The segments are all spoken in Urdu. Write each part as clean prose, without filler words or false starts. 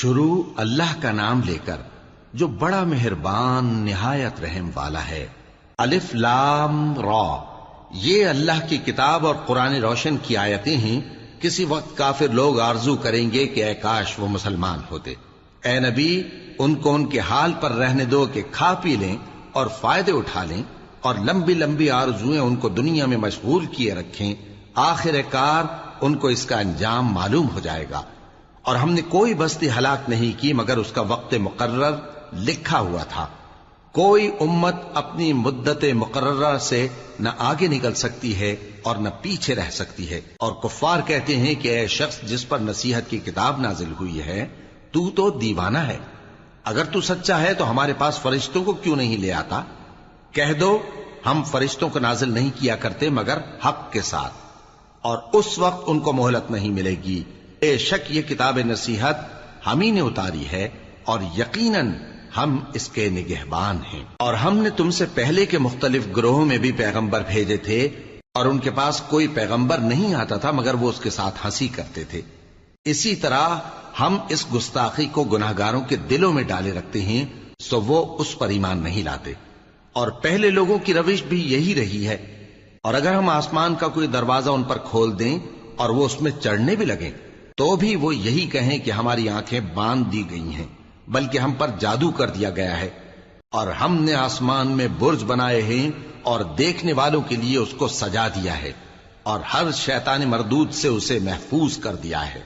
شروع اللہ کا نام لے کر جو بڑا مہربان نہایت رحم والا ہے۔ الف لام را، یہ اللہ کی کتاب اور قرآن روشن کی آیتیں ہیں۔ کسی وقت کافر لوگ آرزو کریں گے کہ اے کاش وہ مسلمان ہوتے۔ اے نبی، ان کو ان کے حال پر رہنے دو کہ کھا پی لیں اور فائدے اٹھا لیں، اور لمبی لمبی آرزویں ان کو دنیا میں مشغول کیے رکھیں۔ آخر کار ان کو اس کا انجام معلوم ہو جائے گا۔ اور ہم نے کوئی بستی ہلاک نہیں کی مگر اس کا وقت مقرر لکھا ہوا تھا۔ کوئی امت اپنی مدت مقررہ سے نہ آگے نکل سکتی ہے اور نہ پیچھے رہ سکتی ہے۔ اور کفار کہتے ہیں کہ اے شخص جس پر نصیحت کی کتاب نازل ہوئی ہے، تو دیوانہ ہے۔ اگر تو سچا ہے تو ہمارے پاس فرشتوں کو کیوں نہیں لے آتا؟ کہہ دو ہم فرشتوں کو نازل نہیں کیا کرتے مگر حق کے ساتھ، اور اس وقت ان کو مہلت نہیں ملے گی۔ بے شک یہ کتاب نصیحت ہم ہی نے اتاری ہے، اور یقیناً ہم اس کے نگہبان ہیں۔ اور ہم نے تم سے پہلے کے مختلف گروہوں میں بھی پیغمبر بھیجے تھے، اور ان کے پاس کوئی پیغمبر نہیں آتا تھا مگر وہ اس کے ساتھ ہنسی کرتے تھے۔ اسی طرح ہم اس گستاخی کو گناہگاروں کے دلوں میں ڈالے رکھتے ہیں، سو وہ اس پر ایمان نہیں لاتے۔ اور پہلے لوگوں کی روش بھی یہی رہی ہے۔ اور اگر ہم آسمان کا کوئی دروازہ ان پر کھول دیں اور وہ اس میں چڑھنے بھی لگیں تو بھی وہ یہی کہیں کہ ہماری آنکھیں باندھ دی گئی ہیں، بلکہ ہم پر جادو کر دیا گیا ہے۔ اور ہم نے آسمان میں برج بنائے ہیں اور دیکھنے والوں کے لیے اس کو سجا دیا ہے، اور ہر شیطان مردود سے اسے محفوظ کر دیا ہے۔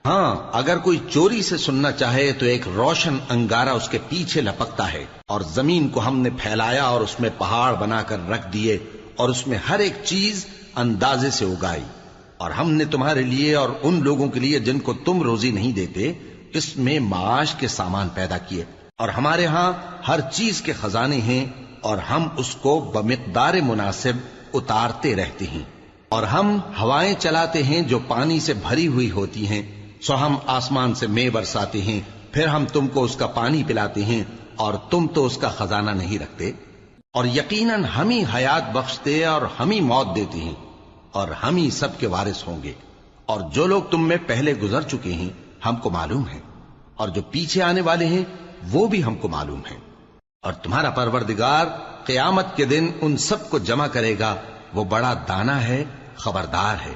ہاں، اگر کوئی چوری سے سننا چاہے تو ایک روشن انگارہ اس کے پیچھے لپکتا ہے، اور زمین کو ہم نے پھیلایا اور اس میں پہاڑ بنا کر رکھ دیے، اور اس میں ہر ایک چیز اندازے سے اگائی۔ اور ہم نے تمہارے لیے اور ان لوگوں کے لیے جن کو تم روزی نہیں دیتے اس میں معاش کے سامان پیدا کیے، اور ہمارے ہاں ہر چیز کے خزانے ہیں، اور ہم اس کو بمقدار مناسب اتارتے رہتے ہیں۔ اور ہم ہوائیں چلاتے ہیں جو پانی سے بھری ہوئی ہوتی ہیں، سو ہم آسمان سے مے برساتے ہیں، پھر ہم تم کو اس کا پانی پلاتے ہیں، اور تم تو اس کا خزانہ نہیں رکھتے۔ اور یقیناً ہم ہی حیات بخشتے اور ہم ہی موت دیتے ہیں، اور ہم ہی سب کے وارث ہوں گے۔ اور جو لوگ تم میں پہلے گزر چکے ہیں ہم کو معلوم ہے، اور جو پیچھے آنے والے ہیں وہ بھی ہم کو معلوم ہے۔ اور تمہارا پروردگار قیامت کے دن ان سب کو جمع کرے گا، وہ بڑا دانا ہے، خبردار ہے۔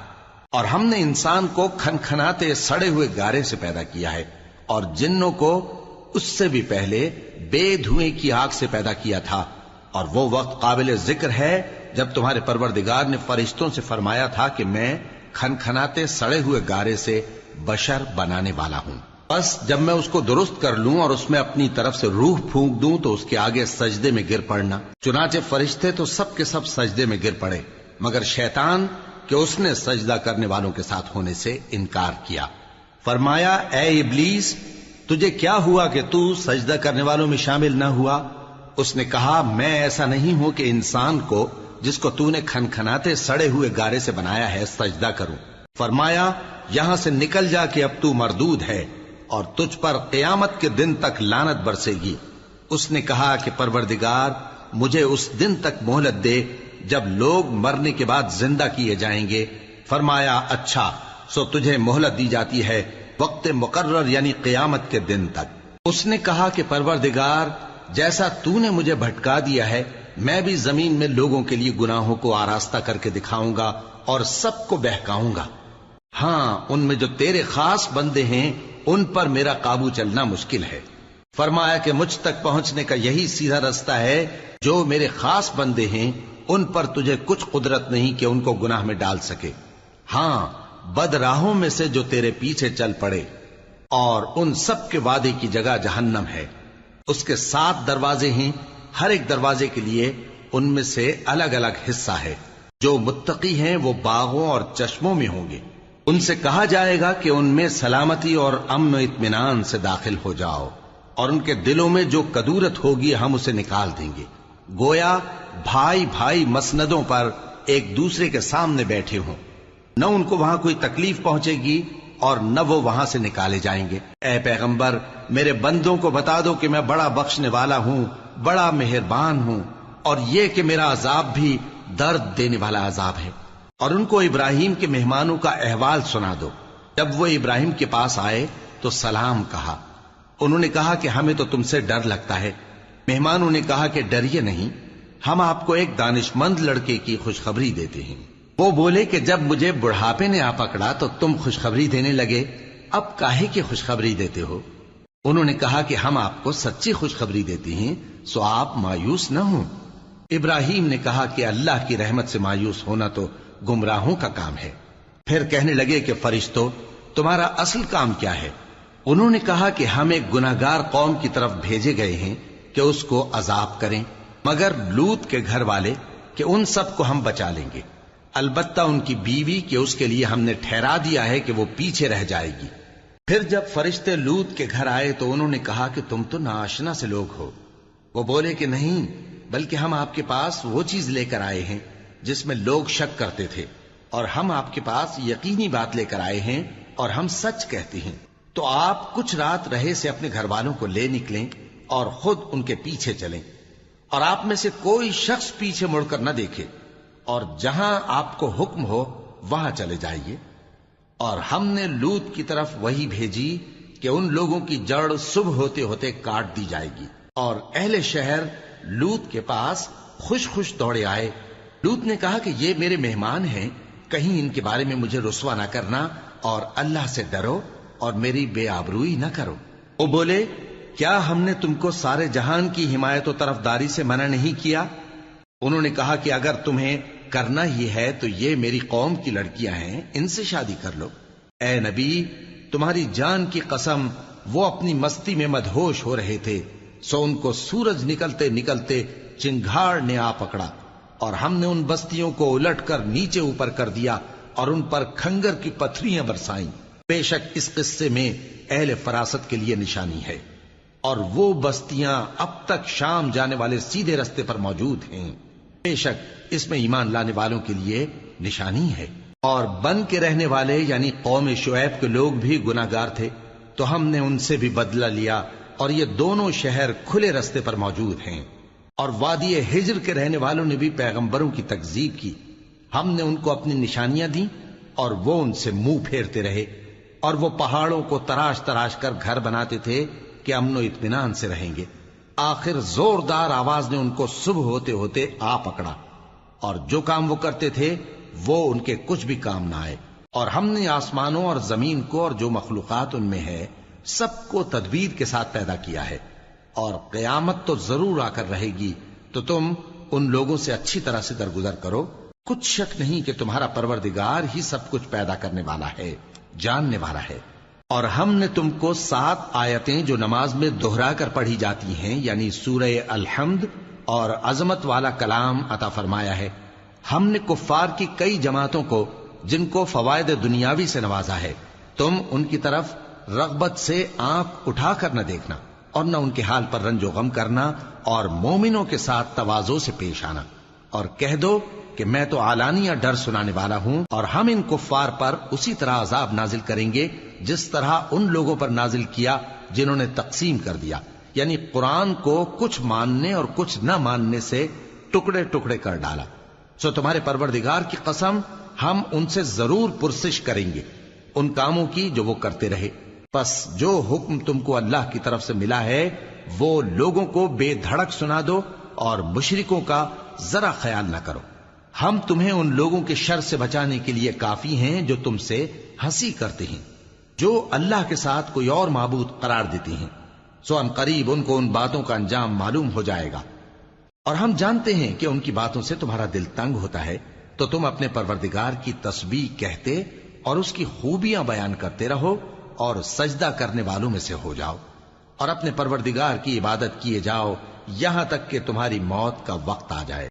اور ہم نے انسان کو کھنکھناتے سڑے ہوئے گارے سے پیدا کیا ہے، اور جنوں کو اس سے بھی پہلے بے دھوئیں کی آگ سے پیدا کیا تھا۔ اور وہ وقت قابل ذکر ہے جب تمہارے پروردگار نے فرشتوں سے فرمایا تھا کہ میں کھنکھناتے سڑے ہوئے گارے سے بشر بنانے والا ہوں، بس جب میں اس کو درست کر لوں اور اس میں اپنی طرف سے روح پھونک دوں تو اس کے آگے سجدے میں گر پڑنا۔ چنانچہ فرشتے تو سب کے سب سجدے میں گر پڑے مگر شیطان کہ اس نے سجدہ کرنے والوں کے ساتھ ہونے سے انکار کیا۔ فرمایا اے ابلیس، تجھے کیا ہوا کہ تو سجدہ کرنے والوں میں شامل نہ ہوا؟ اس نے کہا میں ایسا نہیں ہوں کہ انسان کو جس کو تو نے کھنکھناتے سڑے ہوئے گارے سے بنایا ہے سجدہ کروں۔ فرمایا یہاں سے نکل جا کہ اب تو مردود ہے اور تجھ پر قیامت کے دن تک لعنت برسے گی۔ اس نے کہا کہ پروردگار مجھے اس دن تک مہلت دے جب لوگ مرنے کے بعد زندہ کیے جائیں گے۔ فرمایا اچھا، سو تجھے مہلت دی جاتی ہے وقت مقرر یعنی قیامت کے دن تک۔ اس نے کہا کہ پروردگار جیسا تو نے مجھے بھٹکا دیا ہے میں بھی زمین میں لوگوں کے لیے گناہوں کو آراستہ کر کے دکھاؤں گا اور سب کو بہکاؤں گا۔ ہاں، ان میں جو تیرے خاص بندے ہیں ان پر میرا قابو چلنا مشکل ہے۔ فرمایا کہ مجھ تک پہنچنے کا یہی سیدھا رستہ ہے، جو میرے خاص بندے ہیں ان پر تجھے کچھ قدرت نہیں کہ ان کو گناہ میں ڈال سکے۔ ہاں، بد راہوں میں سے جو تیرے پیچھے چل پڑے، اور ان سب کے وعدے کی جگہ جہنم ہے۔ اس کے 7 دروازے ہیں، ہر ایک دروازے کے لیے ان میں سے الگ الگ حصہ ہے۔ جو متقی ہیں وہ باغوں اور چشموں میں ہوں گے۔ ان سے کہا جائے گا کہ ان میں سلامتی اور امن و اطمینان سے داخل ہو جاؤ، اور ان کے دلوں میں جو کدورت ہوگی ہم اسے نکال دیں گے، گویا بھائی بھائی مسندوں پر ایک دوسرے کے سامنے بیٹھے ہوں۔ نہ ان کو وہاں کوئی تکلیف پہنچے گی اور نہ وہ وہاں سے نکالے جائیں گے۔ اے پیغمبر میرے بندوں کو بتا دو کہ میں بڑا بخشنے والا ہوں، بڑا مہربان ہوں، اور یہ کہ میرا عذاب بھی درد دینے والا عذاب ہے۔ اور ان کو ابراہیم کے مہمانوں کا احوال سنا دو۔ جب وہ ابراہیم کے پاس آئے تو سلام کہا، انہوں نے کہا کہ ہمیں تو تم سے ڈر لگتا ہے۔ مہمانوں نے کہا کہ ڈریے نہیں، ہم آپ کو ایک دانشمند لڑکے کی خوشخبری دیتے ہیں۔ وہ بولے کہ جب مجھے بڑھاپے نے آ پکڑا تو تم خوشخبری دینے لگے، اب کاہے کی خوشخبری دیتے ہو؟ انہوں نے کہا کہ ہم آپ کو سچی خوشخبری دیتے ہیں، سو آپ مایوس نہ ہوں۔ ابراہیم نے کہا کہ اللہ کی رحمت سے مایوس ہونا تو گمراہوں کا کام ہے۔ پھر کہنے لگے کہ فرشتوں، تمہارا اصل کام کیا ہے؟ انہوں نے کہا کہ ہم ایک گناہگار قوم کی طرف بھیجے گئے ہیں کہ اس کو عذاب کریں، مگر لوط کے گھر والے کہ ان سب کو ہم بچا لیں گے، البتہ ان کی بیوی کہ اس کے لیے ہم نے ٹھہرا دیا ہے کہ وہ پیچھے رہ جائے گی۔ پھر جب فرشتے لوط کے گھر آئے تو انہوں نے کہا کہ تم تو ناآشنا سے لوگ ہو۔ وہ بولے کہ نہیں، بلکہ ہم آپ کے پاس وہ چیز لے کر آئے ہیں جس میں لوگ شک کرتے تھے، اور ہم آپ کے پاس یقینی بات لے کر آئے ہیں اور ہم سچ کہتے ہیں۔ تو آپ کچھ رات رہے سے اپنے گھر والوں کو لے نکلیں اور خود ان کے پیچھے چلیں، اور آپ میں سے کوئی شخص پیچھے مڑ کر نہ دیکھے، اور جہاں آپ کو حکم ہو وہاں چلے جائیے۔ اور ہم نے لوط کی طرف وہی بھیجی کہ ان لوگوں کی جڑ صبح ہوتے ہوتے کاٹ دی جائے گی، اور اہل شہر لوط کے پاس خوش خوش دوڑے آئے۔ لوط نے کہا کہ یہ میرے مہمان ہیں، کہیں ان کے بارے میں مجھے رسوا نہ کرنا، اور اللہ سے ڈرو اور میری بے آبروئی نہ کرو۔ وہ بولے، کیا ہم نے تم کو سارے جہان کی حمایت و طرفداری سے منع نہیں کیا؟ انہوں نے کہا کہ اگر تمہیں کرنا ہی ہے تو یہ میری قوم کی لڑکیاں ہیں، ان سے شادی کر لو۔ اے نبی، تمہاری جان کی قسم، وہ اپنی مستی میں مدہوش ہو رہے تھے، سو ان کو سورج نکلتے نکلتے چنگھاڑ نے آ پکڑا، اور ہم نے ان بستیوں کو الٹ کر نیچے اوپر کر دیا اور ان پر کھنگر کی پتھریاں برسائیں۔ بے شک اس قصے میں اہل فراست کے لیے نشانی ہے، اور وہ بستیاں اب تک شام جانے والے سیدھے رستے پر موجود ہیں۔ بے شک اس میں ایمان لانے والوں کے لیے نشانی ہے۔ اور بن کے رہنے والے یعنی قوم شعیب کے لوگ بھی گناہگار تھے، تو ہم نے ان سے بھی بدلہ لیا، اور یہ دونوں شہر کھلے رستے پر موجود ہیں۔ اور وادی ہجر کے رہنے والوں نے بھی پیغمبروں کی تکذیب کی، ہم نے ان کو اپنی نشانیاں دیں اور وہ ان سے منہ پھیرتے رہے، اور وہ پہاڑوں کو تراش تراش کر گھر بناتے تھے کہ امن و اطمینان سے رہیں گے۔ آخر زوردار آواز نے ان کو صبح ہوتے ہوتے آ پکڑا، اور جو کام وہ کرتے تھے وہ ان کے کچھ بھی کام نہ آئے۔ اور ہم نے آسمانوں اور زمین کو اور جو مخلوقات ان میں ہے سب کو تدبیر کے ساتھ پیدا کیا ہے، اور قیامت تو ضرور آ کر رہے گی، تو تم ان لوگوں سے اچھی طرح سے درگزر کرو۔ کچھ شک نہیں کہ تمہارا پروردگار ہی سب کچھ پیدا کرنے والا ہے، جاننے والا ہے۔ اور ہم نے تم کو 7 آیتیں جو نماز میں دہرا کر پڑھی جاتی ہیں، یعنی سورہ الحمد اور عظمت والا کلام عطا فرمایا ہے۔ ہم نے کفار کی کئی جماعتوں کو جن کو فوائد دنیاوی سے نوازا ہے، تم ان کی طرف رغبت سے آنکھ اٹھا کر نہ دیکھنا، اور نہ ان کے حال پر رنج و غم کرنا، اور مومنوں کے ساتھ تواضع سے پیش آنا، اور کہہ دو کہ میں تو اعلانیہ ڈر سنانے والا ہوں، اور ہم ان کفار پر اسی طرح عذاب نازل کریں گے جس طرح ان لوگوں پر نازل کیا جنہوں نے تقسیم کر دیا، یعنی قرآن کو کچھ ماننے اور کچھ نہ ماننے سے ٹکڑے ٹکڑے کر ڈالا۔ سو تمہارے پروردگار کی قسم، ہم ان سے ضرور پرسش کریں گے ان کاموں کی جو وہ کرتے رہے۔ پس جو حکم تم کو اللہ کی طرف سے ملا ہے وہ لوگوں کو بے دھڑک سنا دو، اور مشرکوں کا ذرا خیال نہ کرو۔ ہم تمہیں ان لوگوں کے شر سے بچانے کے لیے کافی ہیں جو تم سے ہنسی کرتے ہیں، جو اللہ کے ساتھ کوئی اور معبود قرار دیتے ہیں، سو ان قریب ان کو ان باتوں کا انجام معلوم ہو جائے گا۔ اور ہم جانتے ہیں کہ ان کی باتوں سے تمہارا دل تنگ ہوتا ہے، تو تم اپنے پروردگار کی تسبیح کہتے اور اس کی خوبیاں بیان کرتے رہو، اور سجدہ کرنے والوں میں سے ہو جاؤ، اور اپنے پروردگار کی عبادت کیے جاؤ یہاں تک کہ تمہاری موت کا وقت آ جائے۔